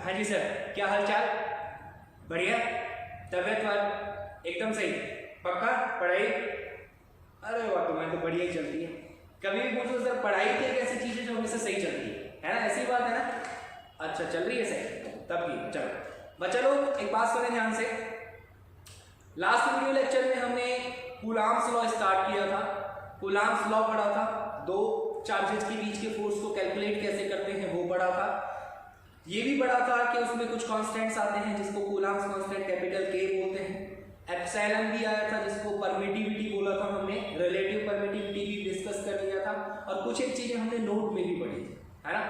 हाँ जी सर, क्या हाल चाल? बढ़िया। तबीयत वाल एकदम सही? पक्का? पढ़ाई? अरे वाह, तुम्हारी तो बढ़िया ही चलती है। कभी भी पूछो सर, पढ़ाई की एक ऐसी चीज़ है जो हमेशा सही चलती है ना? ऐसी बात है ना? अच्छा, चल रही है सही, तब की चलो। बच्चा लोग एक बात सुने ध्यान से। लास्ट वीडियो लेक्चर में हमने कूलॉम्स लॉ स्टार्ट किया था। कूलॉम्स लॉ पढ़ा था, दो चार्जेस के बीच के फोर्स को कैलकुलेट कैसे करते हैं वो पढ़ा था। ये भी पढ़ा था कि उसमें कुछ कांस्टेंट्स आते हैं जिसको कूलॉम्स कांस्टेंट कैपिटल के बोलते हैं। एप्सिलॉन भी आया था जिसको परमिटिविटी बोला था हमने, रिलेटिव परमिटिविटी भी डिस्कस कर लिया था, और कुछ एक चीजें हमने नोट में भी पढ़ी थी, है ना।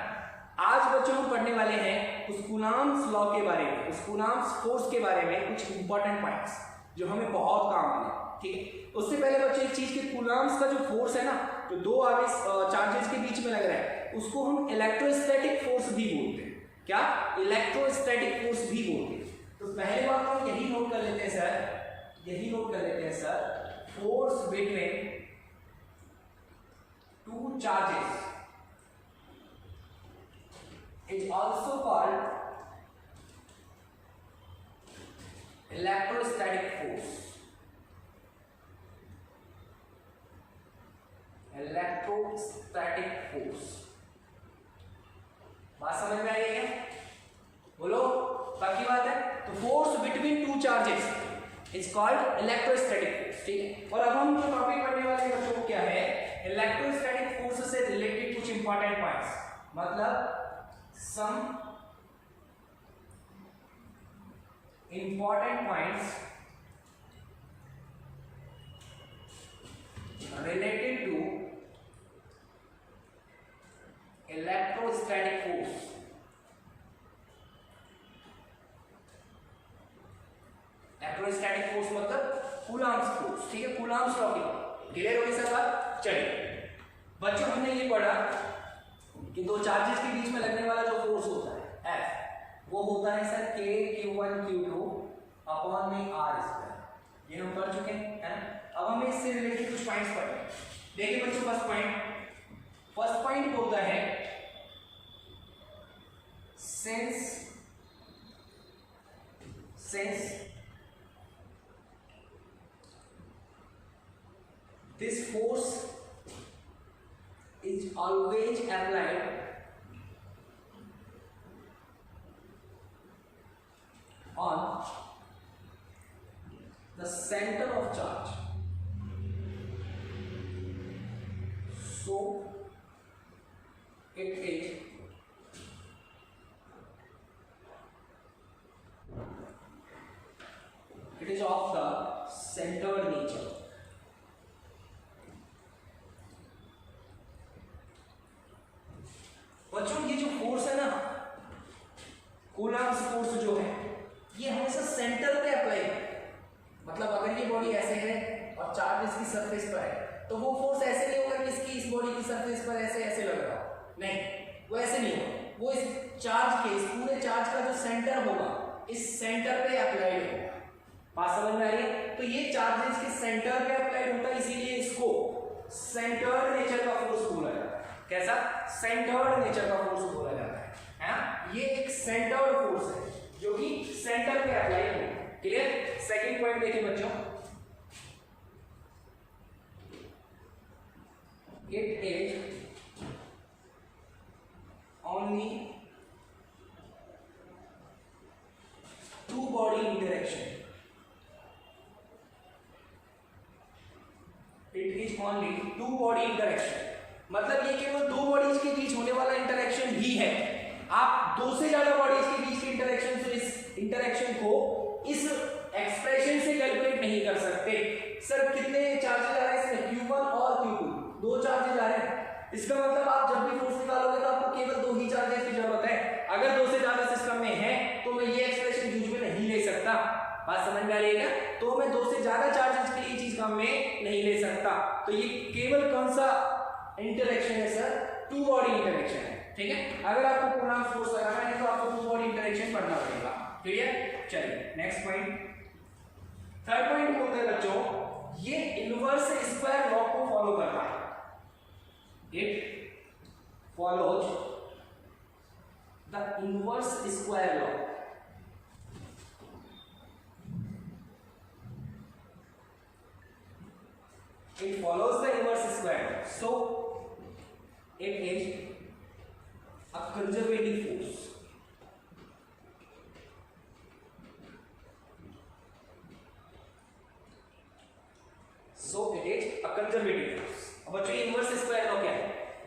आज बच्चों हम पढ़ने वाले हैं उस कूलॉम्स लॉ के बारे में, उस कूलॉम्स फोर्स के बारे में कुछ इंपॉर्टेंट पॉइंट्स जो हमें बहुत काम आने, ठीक है। उससे पहले बच्चों एक चीज के कूलॉम्स का जो फोर्स है ना, जो दो आवेश चार्जेस के बीच में लग रहा है, उसको हम इलेक्ट्रोस्टैटिक फोर्स भी बोलते हैं। क्या? इलेक्ट्रोस्टैटिक फोर्स भी बोलते हैं। तो पहले बात हम यही नोट कर लेते हैं सर, यही नोट कर लेते हैं sir, force between two charges is also called electrostatic force. Electrostatic force, बात समझ में आई है क्या? बोलो, पक्की बात है? तो force between two charges is called electrostatic force, ठीक है। और अब हम जो टॉपिक पढ़ने वाले हैं बच्चों क्या है, इलेक्ट्रोस्टैटिक फोर्स से रिलेटेड कुछ इंपॉर्टेंट पॉइंट्स, मतलब some important points related to electrostatic force। Electrostatic force मतलब कूलॉम्स फोर्स, ठीक है। कूलॉम्स लॉ की क्लियर होगी सर बात? चलिए बच्चों, हमने ये पढ़ा कि दो चार्जेस के बीच में लगने वाला जो फोर्स होता है F, वो होता है सर Q1 Q2 अपॉन में R²। ये हम पढ़ चुके हैं, है ना। अब हमें इससे रिलेटेड कुछ पॉइंट्स पढ़ने हैं। देखिए बच्चों, फर्स्ट पॉइंट होता है since this force is always applied on the center of charge, so it is of the centered nature। बच्चों, ये जो फोर्स है ना, कूलॉम्स फोर्स जो है, ये हमेशा सेंटर पे अप्लाई है। मतलब अगर ये बॉडी ऐसे है और चार्ज इसकी सरफेस पर है, तो वो फोर्स ऐसे नहीं होगा कि इसकी इस बॉडी की सरफेस पर ऐसे ऐसे लग रहा हो, नहीं, वो ऐसे नहीं होगा। वो इस चार्ज के, इस पूरे चार्ज का जो सेंटर होगा, इस सेंटर पे अप्लाइड होगा। बात समझ में आ रही है? तो ये चार्जेस के सेंटर पे अप्लाइड होता है, इसीलिए इसको सेंटर्ड नेचर का फोर्स बोला जाता है। कैसा? सेंटर्ड नेचर का फोर्स बोला जाता है ना। ये एक सेंटर्ड फोर्स है जो कि सेंटर पे अप्लाई होगा। क्लियर? सेकंड पॉइंट देखिए बच्चों, it is only two body interaction। it is only two body interaction, मतलब ये केवल दो बॉडीज के बीच होने वाला इंटरेक्शन ही है। आप दो से ज्यादा बॉडीज के बीच के इंटरेक्शन से, इस इंटरेक्शन को इस एक्सप्रेशन से कैलकुलेट नहीं कर सकते। सर कितने चार्जेस आ रहे हैं इसमें? Q1 और Q2, दो चार्जेस आ रहे हैं। इसका मतलब आप जब भी फोर्स निकालोगे तो आपको केवल दो ही चार्जेस की जरूरत है। अगर दो से ज्यादा सिस्टम में है तो मैं ये एक्सप्रेशन यूज में नहीं ले सकता। बात समझ में आ रही है क्या? तो मैं दो से ज्यादा चार्जेस के लिए चीज काम में नहीं ले सकता। तो ये केवल कौन सा इंटरेक्शन है सर? टू बॉडी इंटरेक्शन है, ठीक है। अगर आपको कूलॉम्स फोर्स लगाना है तो आपको टू बॉडी इंटरेक्शन पढ़ना पड़ेगा। क्लियर? चलिए नेक्स्ट पॉइंट, थर्ड पॉइंट बोलते हैं बच्चों, ये इनवर्स स्क्वायर लॉ को फॉलो करता है। It follows the inverse square law. It follows the inverse square law. So it is a conservative force. So it is a conservative force. अब बच्चों inverse square law क्या है?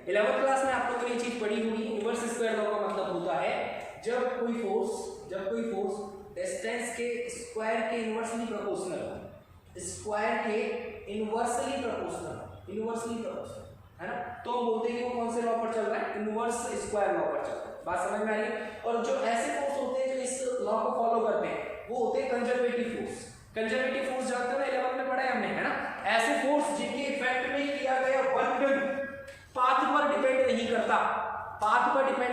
11th class में आप लोगों ने ये चीज पढ़ी होगी। इनवर्स स्क्वायर लॉ का मतलब होता है जब कोई फोर्स डिस्टेंस के स्क्वायर के इनवर्सली प्रोपोर्शनल हो, स्क्वायर के इनवर्सली प्रोपोर्शनल है ना, तो हम बोलते हैं कि वो कौन से लॉ पर चल रहा है? इनवर्स स्क्वायर लॉ पर चल रहा है। बात समझ में आ रही? और जो ऐसे फोर्स होते हैं जो इस लॉ को फॉलो करते हैं वो होते हैं कंजर्वेटिव फोर्स। कंजर्वेटिव फोर्स जानते हो ना, 11th में पढ़ा है हमने, है ना। ऐसे फोर्स जिनके इफेक्ट में किया गया वर्क डन पाथ पर डिपेंड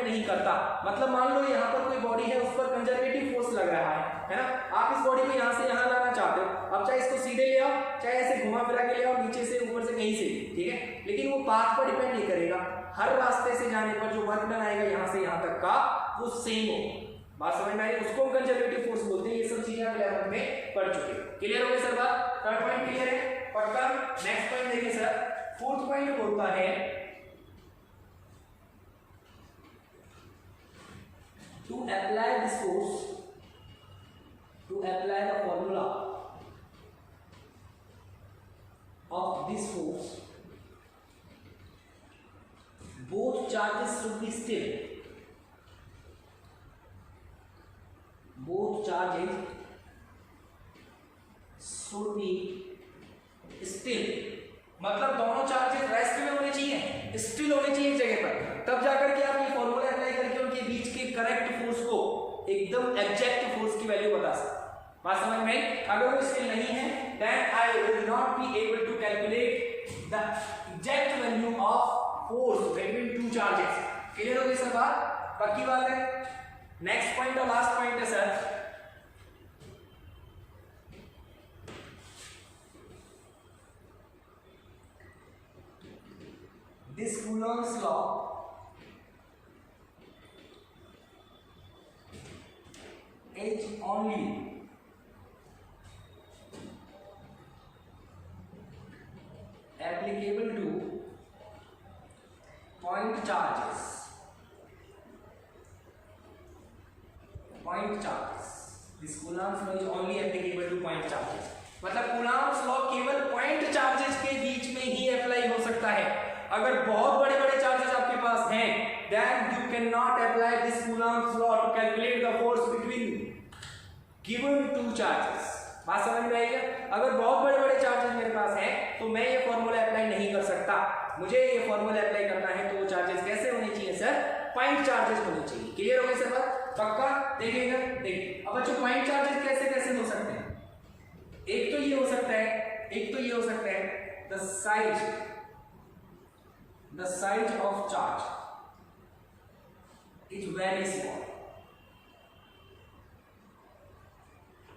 नहीं करता। मतलब मान लो यहाँ पर कोई बॉडी है, उस पर कंजर्वेटिव फोर्स लग रहा है ना। आप इस बॉडी को यहाँ से यहाँ लाना चाहते हो, अब चाहे इसको सीधे ले आओ, चाहे ऐसे घुमा फिरा के ले आओ, नीचे से ऊपर से कहीं से, ठीक है, लेकिन वो पाथ पर डिपेंड नहीं करेगा। हर रास्ते से जाने पर जो वर्क डन आएगा यहाँ से यहाँ तक का वो सेम हो। बात समझ में आई? उसको हम कंजर्वेटिव फोर्स बोलते हैं। ये सब चीजें आप 11th में पढ़ चुके हो। क्लियर हो गई सर बात? थर्ड पॉइंट क्लियर है पक्का? नेक्स्ट पॉइंट देखिए सर, फोर्थ पॉइंट बोलता है to apply this force, to apply the formula of this force, both charges should be still. Both charges should be still. मतलब दोनों चार्जेस रेस्ट में होने चाहिए, स्टिल होने चाहिए एक जगह पर, तब जाकर के आप ये फॉर्मूला अप्लाई करके उनके बीच के करेक्ट फोर्स को, एकदम एग्जैक्ट फोर्स की वैल्यू बता सकते। बात समझ में? अगर वो स्टिल नहीं है then I will not be able to calculate the exact value of force between two charges. Clear हो गई सर बात? पक्की बात है? नेक्स्ट पॉइंट और लास्ट पॉइंट है sir, this Coulomb's law is only applicable to point charges. This Coulomb's law is only applicable to point charges. मतलब Coulomb's law केवल पॉइंट चार्जेस के बीच में ही अप्लाई हो सकता है। अगर बहुत बड़े बड़े चार्जेस आपके पास हैं, then you cannot apply this Coulomb's law to calculate the force between given two charges. बात समझ में आई क्या? अगर बहुत बड़े बड़े चार्जेस मेरे पास हैं तो मैं ये फॉर्मूला अप्लाई नहीं कर सकता। मुझे ये फॉर्मूला अप्लाई करना है तो वो चार्जेस कैसे होने चाहिए सर? पॉइंट चार्जेस होने चाहिए। क्लियर हो गई सर बात? पक्का? देखिएगा, देखिए अब बच्चों पॉइंट चार्जेस कैसे कैसे हो सकते हैं? एक तो ये हो सकता है the size of charge is very small.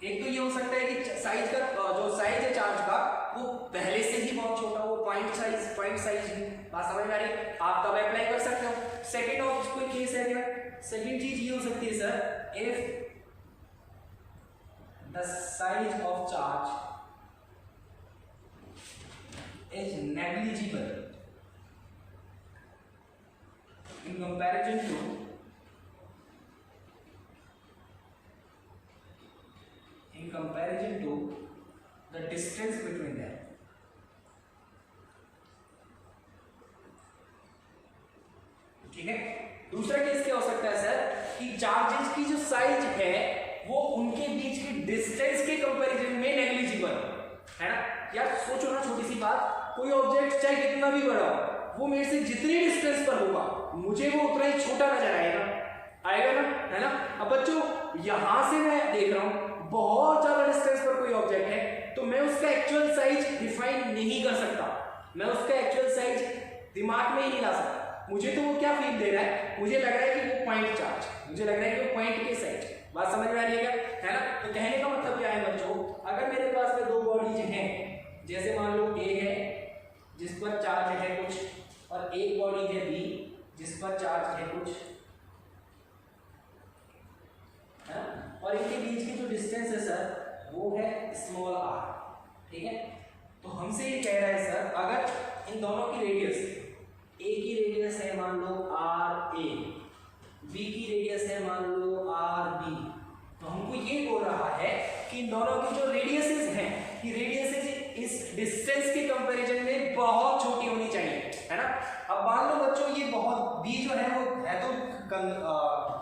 एक तो ये हो सकता है कि साइज का जो साइज है चार्ज का वो पहले से ही बहुत छोटा हो, पॉइंट साइज ही। बात समझ में आ रही? आप तब अप्लाई कर सकते हो। सेकंड ऑफ कोई केस है क्या? सेकंड चीज ये हो सकती है sir, if the size of charge is negligible in comparison to the distance between them. ठीक है। दूसरा केस क्या हो सकता है सर कि चार्जेस की जो साइज है वो उनके बीच के डिस्टेंस के कंपैरिजन में नेग्लिजिबल है ना। यार सोचो ना, छोटी सी बात, कोई ऑब्जेक्ट चाहे कितना भी बड़ा हो, वो मेरे से जितनी डिस्टेंस पर होगा मुझे वो उतना ही छोटा नजर आएगा ना, है ना। अब बच्चों यहां से मैं देख रहा हूं बहुत ज्यादा डिस्टेंस पर कोई ऑब्जेक्ट है तो मैं उसका एक्चुअल साइज डिफाइन नहीं कर सकता, मैं उसका एक्चुअल साइज दिमाग में ही नहीं ला सकता। मुझे तो वो क्या फील दे रहा है, मुझे लग रहा है कि वो पॉइंट चार्ज, मुझे लग रहा है कि वो पॉइंट के साइज। बात समझ में आ रही है क्या, है ना। तो कहने का मतलब क्या है बच्चों, अगर मेरे पास में दो बॉडीज हैं, जैसे मान लो ए है जिस पर चार्ज है कुछ और एक बॉडी है बी जिस पर चार्ज है कुछ, वो है स्मॉल आर। ठीक है, तो हमसे ये कह रहा है सर अगर इन दोनों की रेडियस, ए की रेडियस है मान लो आर ए, बी की रेडियस है मान लो आर बी, तो हमको ये बोल रहा है कि इन दोनों की जो रेडियसेस हैं, कि रेडियसेस इस डिस्टेंस के कंपैरिजन में बहुत छोटी होनी चाहिए, है ना। अब मान लो बच्चों ये बहुत बी जो है वो है तो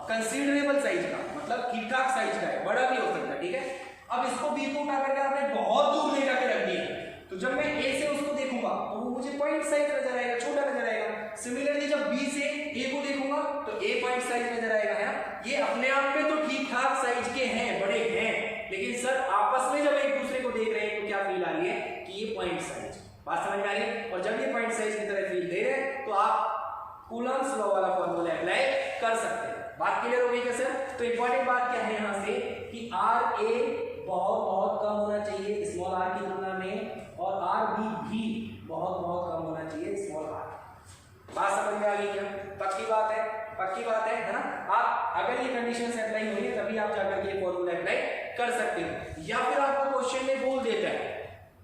कंसीडरेबल साइज का, मतलब ठीक ठाक साइज का है, बड़ा भी हो सकता है। ठीक है, अब इसको बी को उठा करके आपने बहुत दूर ले जाके रख दिया, तो जब मैं ए से उसको देखूंगा तो वो मुझे पॉइंट साइज नजर आएगा, छोटा नजर आएगा। सिमिलरली जब बी से ए को देखूंगा तो ए पॉइंट साइज नजर आएगा, है ना। ये अपने आप में तो ठीक ठाक साइज के हैं, बड़े हैं, लेकिन सर आपस में जब एक दूसरे को देख रहे हैं तो क्या फील आ रही है कि ये पॉइंट साइज, बात समझ में आ रही है। और जब ये पॉइंट साइज की तरह फील दे रहे हैं तो आप कूलम्ब्स लॉ वाला फॉर्मूला अप्लाई कर सकते हैं। बात क्लियर हो गई क्या सर? तो इंपॉर्टेंट बात क्या है यहाँ से कि आर ए बहुत बहुत कम होना चाहिए स्मॉल आर की तुलना में, और आर बी भी बहुत बहुत कम होना चाहिए स्मॉल आर। बात समझ में आ गई क्या? पक्की बात है, पक्की बात है ना। आप अगर ये कंडीशन अप्लाई होंगे तभी आप जाकर के ये फॉर्मूला अप्लाई कर सकते हो। या फिर आपको क्वेश्चन में बोल देता है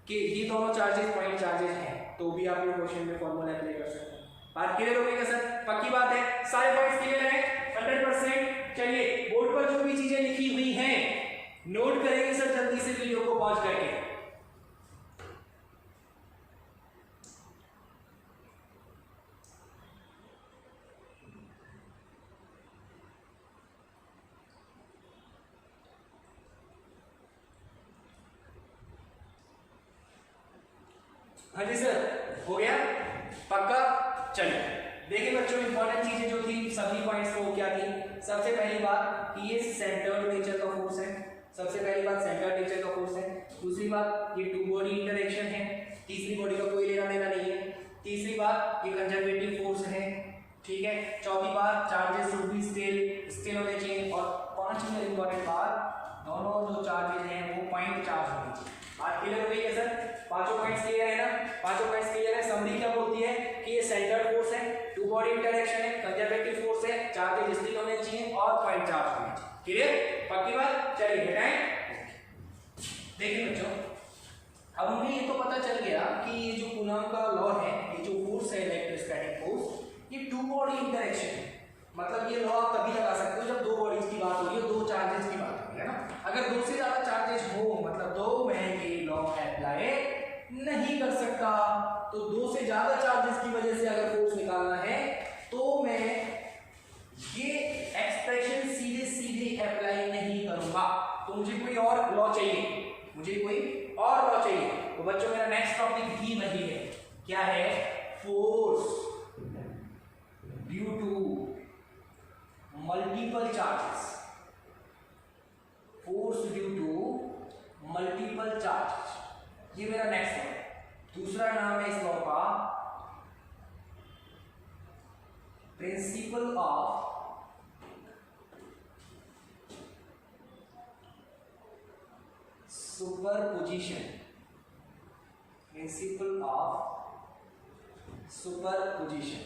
कि ये दोनों चार्जेस पॉइंट चार्जेस हैं, तो भी आप ये क्वेश्चन में फॉर्मूला अप्लाई कर सकते हैं। बात क्लियर हो गई क्या सर? पक्की बात है, सारे पॉइंट्स क्लियर हैं 100%। चलिए बोर्ड पर जो भी चीजें लिखी हुई हैं नोट करेंगे सर जल्दी से वीडियो को पॉज करके। हाँ जी सर, हो गया पक्का। चलिए देखिए बच्चों, इंपॉर्टेंट चीजें जो थी सभी पॉइंट्स को क्या थी। सबसे पहली बात कि ये सेंटर्ड नेचर का फोर्स है, सबसे पहली बात सेंटर्ड नेचर का फोर्स है। दूसरी बात ये टू बॉडी इंटरेक्शन है, तीसरी बॉडी का कोई लेना देना नहीं है। तीसरी बात ये कंजर्वेटिव फोर्स है, ठीक है। चौथी बात चार्जेस शुड बी स्टिल होने चाहिए। और पांचवी इंपॉर्टेंट बात, दोनों जो चार्जेस हैं वो पॉइंट चार्ज होने चाहिए। बात क्लियर हो गई है सर? पांचों पॉइंट्स क्लियर है ना? पांचों पॉइंट्स क्लियर है। समरी क्या बोलती है कि ये सेंटर्ड फोर्स है, टू बॉडी इंटरेक्शन है, कंजर्वेटिव फोर्स है, चार्जेस स्टिल होने चाहिए और पॉइंट चार्ज होने चाहिए। क्लियर? पक्की बात। चलिए हटाएं। देखिए बच्चों, अब हमें ये तो पता चल गया कि ये जो कूलॉम का लॉ है, ये जो फोर्स है इलेक्ट्रोस्टैटिक फोर्स, ये टू बॉडी इंटरेक्शन है। मतलब ये लॉ आप तभी लगा सकते हो जब दो बॉडीज की बात हो रही है, दो चार्जेस की बात हो रही है ना। अगर दो से ज्यादा चार्जेस हो, मतलब दो मैं ये लॉ अप्लाई नहीं कर सकता, तो दो से ज्यादा चार्जेस की वजह से अगर फोर्स निकालना है तो मैं ये एक्सप्रेशन सीधे सीधे अप्लाई नहीं करूंगा, तो मुझे कोई और लॉ चाहिए, मुझे कोई और लॉ चाहिए। तो बच्चों मेरा नेक्स्ट टॉपिक भी वही है, क्या है? Force due to multiple charges, force due to multiple charges, ये मेरा नेक्स्ट है। दूसरा नाम है इस लॉ का principal of superposition, principal of superposition,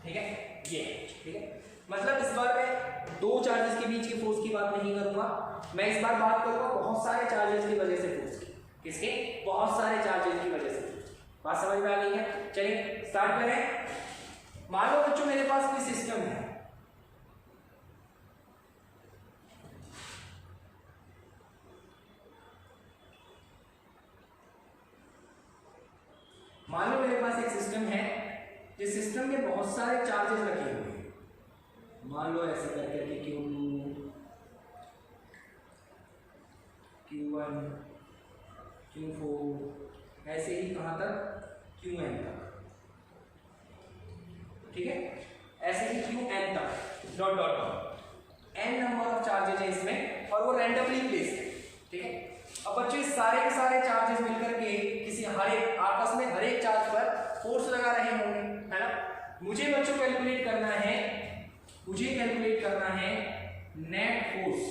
ठीक है। ये ठीक है, मतलब इस बार मैं दो चार्जेस के बीच की फोर्स की बात नहीं करूंगा, मैं इस बार बात करूंगा बहुत सारे चार्जेस की वजह से फोर्स की। किसके? बहुत सारे चार्जेस की वजह से। बात समझ में आ गई है? चलिए स्टार्ट करें। मान लो बच्चों मेरे पास कोई सिस्टम है, मान लो मेरे पास एक सिस्टम है, जिस सिस्टम में बहुत सारे चार्जेस रखे हुए हैं। मान लो ऐसे करके Q2, Q1, Q4, ऐसे ही कहां तक? Qn तक, ठीक है। ऐसे ही Qn तक dot dot dot n number of charges है इसमें, और वो रैंडमली प्लेस है, ठीक है। अब बच्चों सारे के सारे चार्जेस मिलकर के किसी हर एक आपस में हर एक चार्ज पर फोर्स लगा रहे होंगे, है ना। मुझे बच्चों कैलकुलेट करना है, मुझे कैलकुलेट करना है नेट फोर्स,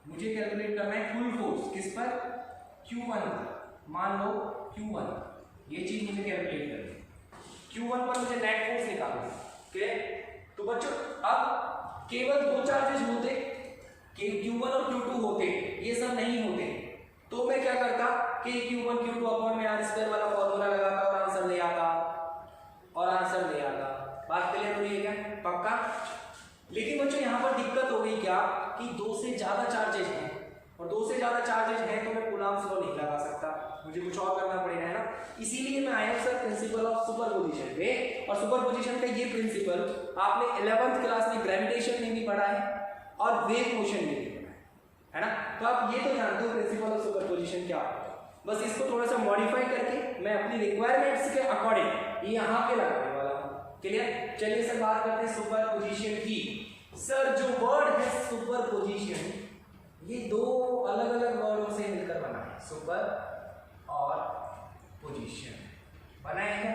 मुझे कैलकुलेट करना है फुल फोर्स किस पर? Q1 पर। मान लो Q1, ये चीज मुझे कैलकुलेट करनी है। Q1 पर मुझे नेट फोर्स निकालना है, ठीक। तो बच्चों अब केवल दो चार्जेस होते, Q1 और Q2 होते, ये सब नहीं होते, तो मैं क्या करता कि Q1 Q2 अपॉन में आर स्क्वायर वाला फॉर्मूला लगाता और आंसर ले आता बात क्लियर हो रही है क्या? पक्का। लेकिन बच्चों यहाँ पर दिक्कत हो गई क्या कि दो से ज्यादा चार्जेज हैं, और दो से ज्यादा चार्जेज हैं तो मैं कूलम्ब्स लॉ नहीं लगा सकता, मुझे कुछ और करना पड़ेगा, है ना। इसीलिए मैं आया सर प्रिंसिपल ऑफ सुपरपोजिशन पे, और सुपरपोजिशन का ये प्रिंसिपल आपने 11th क्लास में ग्रेविटेशन में भी पढ़ा है और वेव मोशन में भी पढ़ा है ना। तो आप ये तो जानते हो प्रिंसिपल ऑफ सुपरपोजिशन क्या होता है, बस इसको थोड़ा सा मॉडिफाई करके मैं अपनी रिक्वायरमेंट्स के अकॉर्डिंग यहाँ पे लगाने वाला हूँ। क्लियर? चलिए सर बात करते हैं सुपरपोजिशन की। सर जो वर्ड है सुपरपोजिशन, ये दो अलग अलग वर्डों से मिलकर बना है, सुपर और पोजीशन बना है क्या?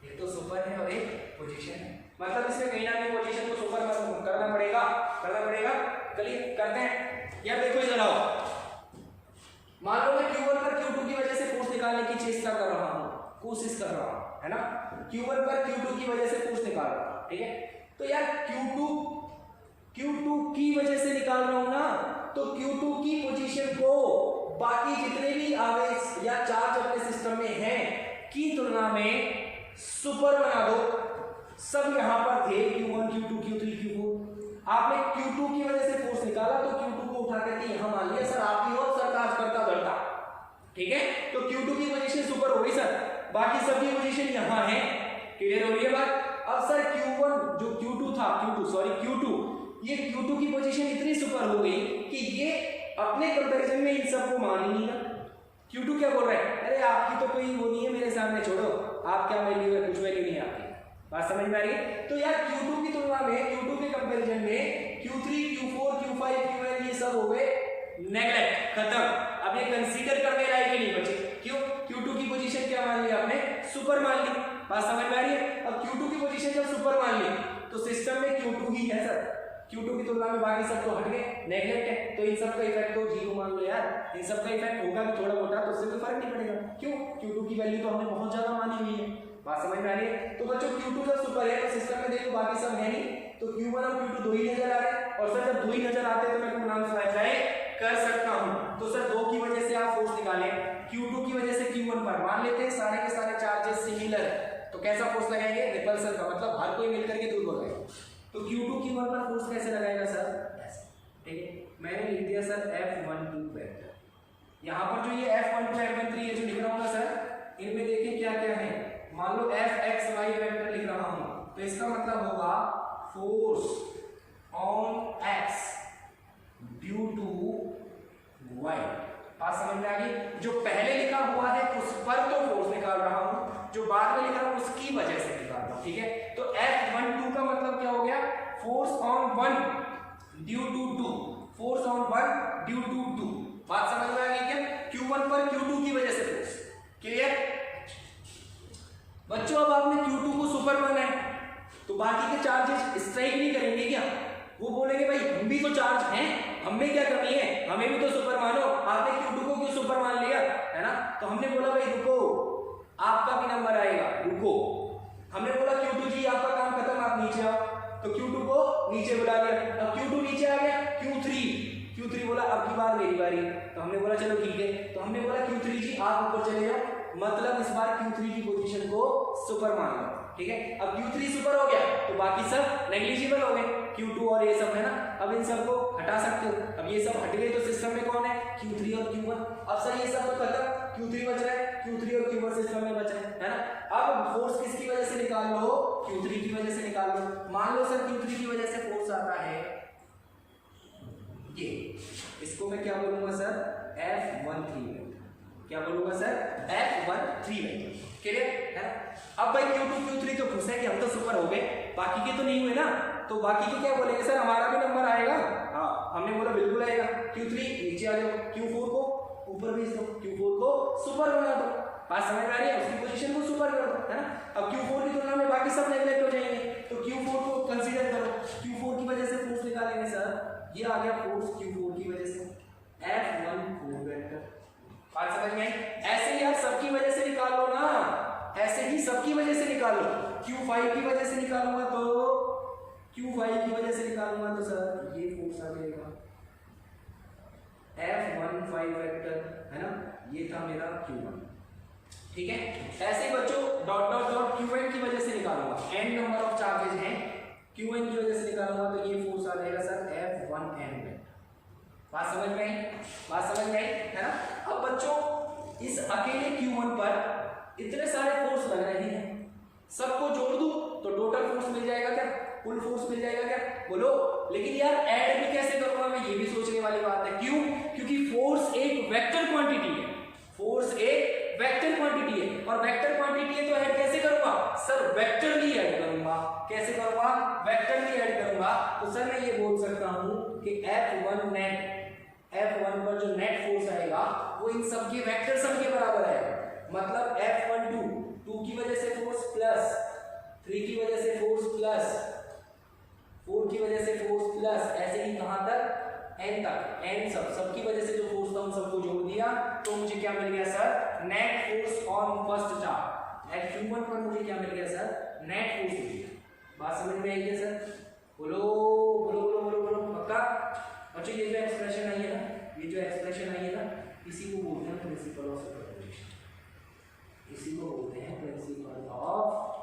एक तो सुपर है और एक पोजीशन है, मतलब इसमें कहीं ना कहीं पोजीशन को सुपर करना पड़ेगा। चलिए करते हैं। यार देखो इधर आओ, मान लो मैं Q1 पर Q2 की वजह से फोर्स निकालने की चेष्टा कर रहा हूँ, कोशिश कर रहा हूँ, है ना। Q1 पर Q2 की वजह से फोर्स निकाल रहा हूँ, ठीक है। तो यार Q2 की वजह से निकाल रहा हूं ना, तो Q2 की पोजीशन को बाकी जितने भी आवेश या चार्ज अपने सिस्टम में हैं की तुलना में सुपर बना दो। सब यहां पर थे Q1 Q2 Q3 Q4, आपने Q2 की वजह से फोर्स निकाला तो Q2 को उठा करके यहां मान लिया सर आप ही हो, सर काज करता धरता, ठीक है। तो Q2 की पोजीशन सुपर हो गई सर, बाकी सबकी पोजीशन यहां है। क्लियर हो रही है बात? अब सर Q1 जो Q2 था, Q2 ये Q2 की पोजीशन इतनी सुपर हो गई कि ये अपने कंपैरिजन में इन सबको मान ही नहीं रहा। Q2 क्या बोल रहा है, अरे आपकी तो कोई वो नहीं है मेरे सामने, छोड़ो, आप क्या वैल्यू है, कुछ वैल्यू नहीं आपकी। बात समझ में आ रही है? तो यार Q2 की तुलना में, Q2 के कंपैरिजन में Q3 Q4 Q5 Qn ये सब हो गए नेगलेक्ट, खत्म। अब ये कंसीडर करने लायक ही नहीं बचे। क्यों? Q2 की पोजीशन क्या मान ली आपने, सुपर मान ली। बात समझ में आ रही है? अब Q2 की पोजीशन जब सुपर मान ली तो सिस्टम में Q2 ही है सर, Q2 की तुलना में बाकी सब तो हट गए, नेगलेक्ट है, तो इन सब का इफेक्ट तो जीरो मान लो यार। इन सब का इफेक्ट होगा भी थोड़ा मोटा, तो उससे कोई फर्क नहीं पड़ेगा। क्यों? Q2 की वैल्यू तो हमने बहुत ज्यादा मानी हुई है। बात समझ में आ रही है? तो बच्चों Q2 जब सुपर है तो सिस्टम में देखो बाकी सब है नहीं, तो Q1 और Q2 दो ही नजर आ रहे हैं, और सर जब दो ही नजर आते हैं तो मैं कूलम्ब्स लॉ अप्लाई कर सकता हूं। तो सर दो की वजह से आप फोर्स निकालें, Q2 की वजह से Q1 पर मान लेते हैं सारे के सारे चार्जेस सिमिलर, तो कैसा फोर्स लगाएंगे, रिपल्सन का, मतलब हर कोई मिलकर के दूर हो जाएगा। तो Q2 Q1 पर फोर्स कैसे लगाएगा सर, ठीक है। मैंने लिख दिया सर F12 वेक्टर। यहाँ पर जो ये F12 F13 ये जो लिख रहा हूँ ना सर, इनमें देखिए क्या क्या है। मान लो Fxy वेक्टर लिख रहा हूँ, तो इसका मतलब होगा force on x due to y। बात समझ में आ गई? जो पहले लिखा हुआ है उस पर तो फोर्स निकाल रहा हूं, जो बाद में लिखा हूं उसकी वजह से निकाल रहा हूं, ठीक है। तो F12 का मतलब क्या हो गया, force on 1 due to 2, force on 1 due to 2। बात समझ में आ गई क्या? Q1 पर Q2 की वजह से फोर्स। क्लियर बच्चों? अब आपने Q2 को सुपर माना है तो बाकी के चार्जेस स्ट्राइक नहीं करेंगे क्या? वो बोलेंगे भाई हम भी तो चार्ज हैं, हमें क्या कमी है, हमें भी तो सुपर मानो। आपने Q2 को क्यों सुपर मान लिया, है ना। तो हमने बोला भाई रुको, आपका भी नंबर आएगा, रुको। हमने बोला Q2 जी आपका काम खत्म, आप नीचे आओ, तो Q2 को नीचे बुला लिया। अब Q2 नीचे आ गया, Q3 बोला अब की बार मेरी बारी, तो हमने बोला चलो ठीक है। तो हमने बोला Q3 जी आप ऊपर चले जाओ, मतलब इस बार Q3 की पोजीशन को सुपर मान लो, ठीक है। अब Q3 सुपर हो गया तो बाकी सब नेग्लिजिबल हो गए, Q2 और ये सब, है ना। अब इन सब को हटा सकते हो, अब ये सब हट गए तो सिस्टम में कौन है, Q3 और Q1। अब सर ये सब तो खत्म, Q3 बच रहा है, Q3 और Q1 सिस्टम में बच रहे हैं, है ना। अब फोर्स किसकी वजह से निकाल लो, Q3 की वजह से निकाल लो। मान लो सर Q3 की वजह से फोर्स आता है ये, इसको मैं क्या बोलूंगा सर, F13। क्या बोलूंगा सर, F13। क्लियर है? अब भाई Q2 Q3 तो खुश है कि हम तो सुपर हो गए, बाकी के तो नहीं हुए ना, तो बाकी के क्या बोलेंगे सर, हमारा भी नंबर आएगा। हाँ हमने बोला बिल्कुल आएगा। Q3 नीचे आ जाओ, Q4 को ऊपर भेज दो, Q4 को सुपर बना दो। बात समझ में आ रही है? उसकी पोजीशन को सुपर कर दो, है ना। अब Q4 की तुलना में बाकी सब नेगलेक्ट हो जाएंगे, तो Q4 को कंसीडर करो। Q4 की वजह से फोर्स निकालेंगे सर, ये आ गया फोर्स Q4 की वजह से, F14 वेक्टर। बात समझ में आई? ऐसे ही यार सबकी वजह से निकाल लो ना, ऐसे ही सबकी वजह से निकाल लो। Q5 की वजह से निकालूंगा तो Q5 की वजह से निकालूंगा तो सर ये फोर्स आ जाएगा, F15 वेक्टर, है ना, ये था मेरा Q1, ठीक है। ऐसे ही बच्चों डॉट डॉट डॉट Qn की वजह से निकालूंगा, n नंबर ऑफ चार्जेस हैं, Qn की वजह से निकालूंगा तो ये फोर्स आ जाएगा सर F1n वेक्टर। बात समझ में आई? बात समझ में आई, है ना। अब बच्चों इस अकेले Q1 पर इतने सारे फोर्स लग रहे हैं, सबको जोड़ दूं तो टोटल फोर्स मिल जाएगा क्या, कुल फोर्स मिल जाएगा क्या, बोलो। लेकिन यार ऐड भी कैसे करूंगा मैं, ये भी सोचने वाली बात है। क्यों? क्योंकि फोर्स एक वेक्टर क्वांटिटी है, फोर्स एक वेक्टर क्वांटिटी है, और वेक्टर क्वांटिटी है तो ऐड कैसे करूंगा सर, वेक्टरली ऐड करूंगा। कैसे करूंगा, वेक्टरली ऐड करूंगा। तो सर मैं ये बोल सकता हूं कि F1 नेट, F1 पर जो नेट फोर्स आएगा वो इन सब के वेक्टर सम के बराबर आएगा। मतलब F12 2 की वजह से फोर्स प्लस 3 की वजह से फोर्स प्लस 4 की वजह से फोर्स प्लस, ऐसे ही कहां तक n तक, n सब की वजह से जो फोर्स था उन सबको जोड़ दिया तो मुझे क्या मिल गया sir, net force on first charge. At Q1 पर मुझे क्या मिल गया सर, नेट फोर्स मिल गया। बात समझ में आई है सर, बोलो बोलो बोलो बोलो बोलो, पक्का। अच्छा ये जो एक्सप्रेशन आई है ना, ये जो एक्सप्रेशन आई है ना, इसी को बोलते हैं प्रिंसिपल ऑफ सुपरपोजिशन, इसी को बोलते हैं principle of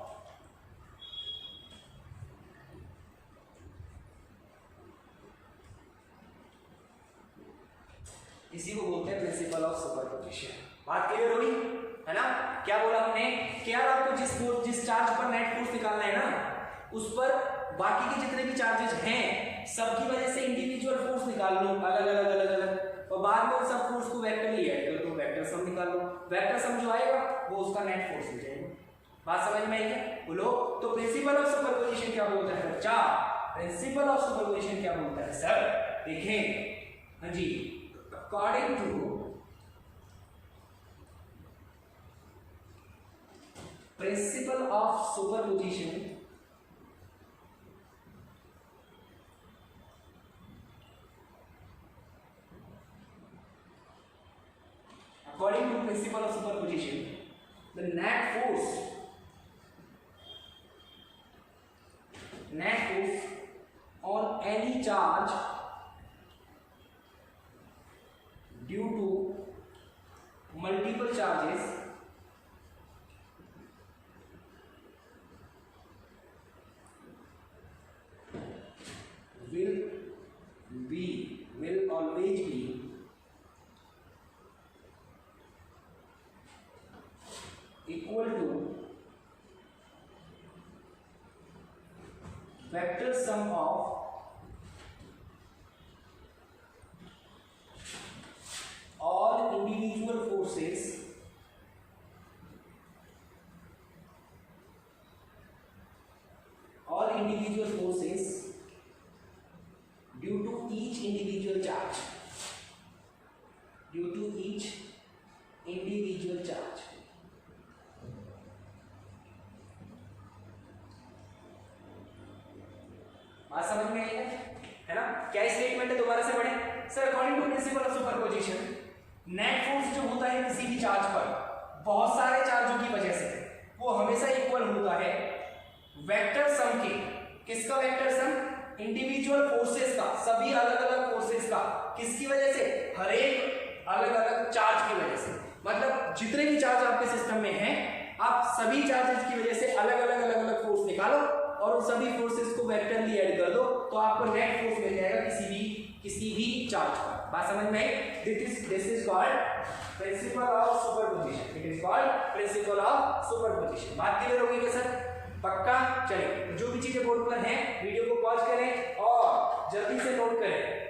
principal of superposition. बात क्लियर होगी, है ना। क्या बोला हमने कि यार आपको जिस चार्ज पर नेट फोर्स निकालना है ना, उस पर बाकी के जितने भी चार्जेस हैं सबकी वजह से इंडिविजुअल फोर्स निकाल लो अलग अलग अलग अलग, और बाद में उन सब फोर्स को वेक्टरली ऐड कर दो, वेक्टर सम निकाल लो। वेक्टर सम जो आएगा वो उसका नेट फोर्स हो जाएगा। बात समझ में आई क्या, बोलो। तो प्रिंसिपल ऑफ सुपरपोजिशन क्या बोलता है बच्चा, प्रिंसिपल ऑफ सुपरपोजिशन क्या बोलता है सर, देखें, हाँ जी, according to principle of superposition, according to principle of superposition, the net force on any charge due to multiple charges will always be equal to vector sum of all individual forces due to each individual charge, बात समझ में आई है ना। क्या statement है, दोबारा से पढ़ें sir. According to principle of superposition, net force जो होता है किसी भी चार्ज पर बहुत सारे चार्जों की वजह से, वो हमेशा इक्वल होता है वेक्टर सम के। किसका वेक्टर सम, इंडिविजुअल फोर्सेस का, सभी अलग अलग फोर्सेस का। किसकी वजह से, हर एक अलग अलग चार्ज की वजह से। मतलब जितने भी चार्ज आपके सिस्टम में हैं, आप सभी चार्जेस की वजह से अलग अलग अलग अलग फोर्स निकालो और उन सभी फोर्सेस को वेक्टरली ऐड कर दो तो आपको नेट फोर्स मिल जाएगा किसी भी चार्ज पर। बात समझ में आई। This is called principle of superposition, it is called principle of superposition. बात क्लियर होगी क्या सर, पक्का। चलिए, जो भी चीजें बोर्ड पर हैं वीडियो को पॉज करें और जल्दी से नोट करें।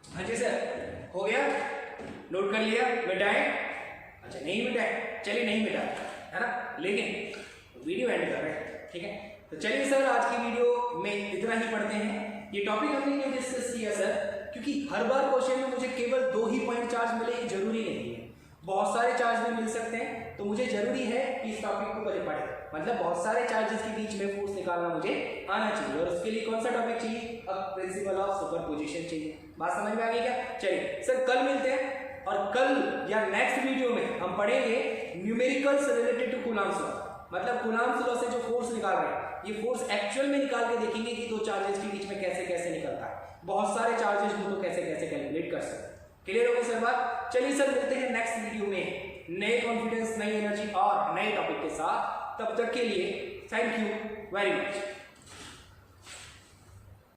हाँ जी सर, हो गया, नोट कर लिया, मिटाएं। अच्छा नहीं मिटाएं, चलिए नहीं मिटाएं, है ना, लेकिन वीडियो एंड कर रहे हैं, ठीक है। तो चलिए सर, आज की वीडियो में इतना ही पढ़ते हैं। ये टॉपिक हमने क्यों डिस्कस किया सर, क्योंकि हर बार क्वेश्चन में मुझे केवल 2 ही पॉइंट चार्ज मिले, जरूरी नहीं है, बहुत सारे चार्ज भी मिल सकते हैं। तो मुझे जरूरी है कि इस टॉपिक को पहले पढ़ें। मतलब बहुत सारे चार्जेस के बीच में फोर्स निकालना मुझे आना चाहिए, और उसके लिए कौन सा टॉपिक चाहिए, अब प्रिंसिपल ऑफ सुपरपोजिशन चाहिए। बात समझ में आ गई क्या? चलिए सर कल मिलते हैं, और कल या नेक्स्ट वीडियो में हम पढ़ेंगे numericals related to Coulomb's law, मतलब कूलम्ब्स लॉ से जो फोर्स निकाल रहे हैं ये फोर्स एक्चुअल में निकाल के देखेंगे कि दो चार्जेस के बीच में कैसे कैसे निकलता है, बहुत सारे चार्जेस हो तो कैसे कैसे कैलकुलेट कर सकते हैं। क्लियर हो गई सर बात? चलिए सर मिलते हैं नेक्स्ट वीडियो में नए कॉन्फिडेंस, नई एनर्जी और नए टॉपिक के साथ। तब तक के लिए थैंक यू वेरी मच।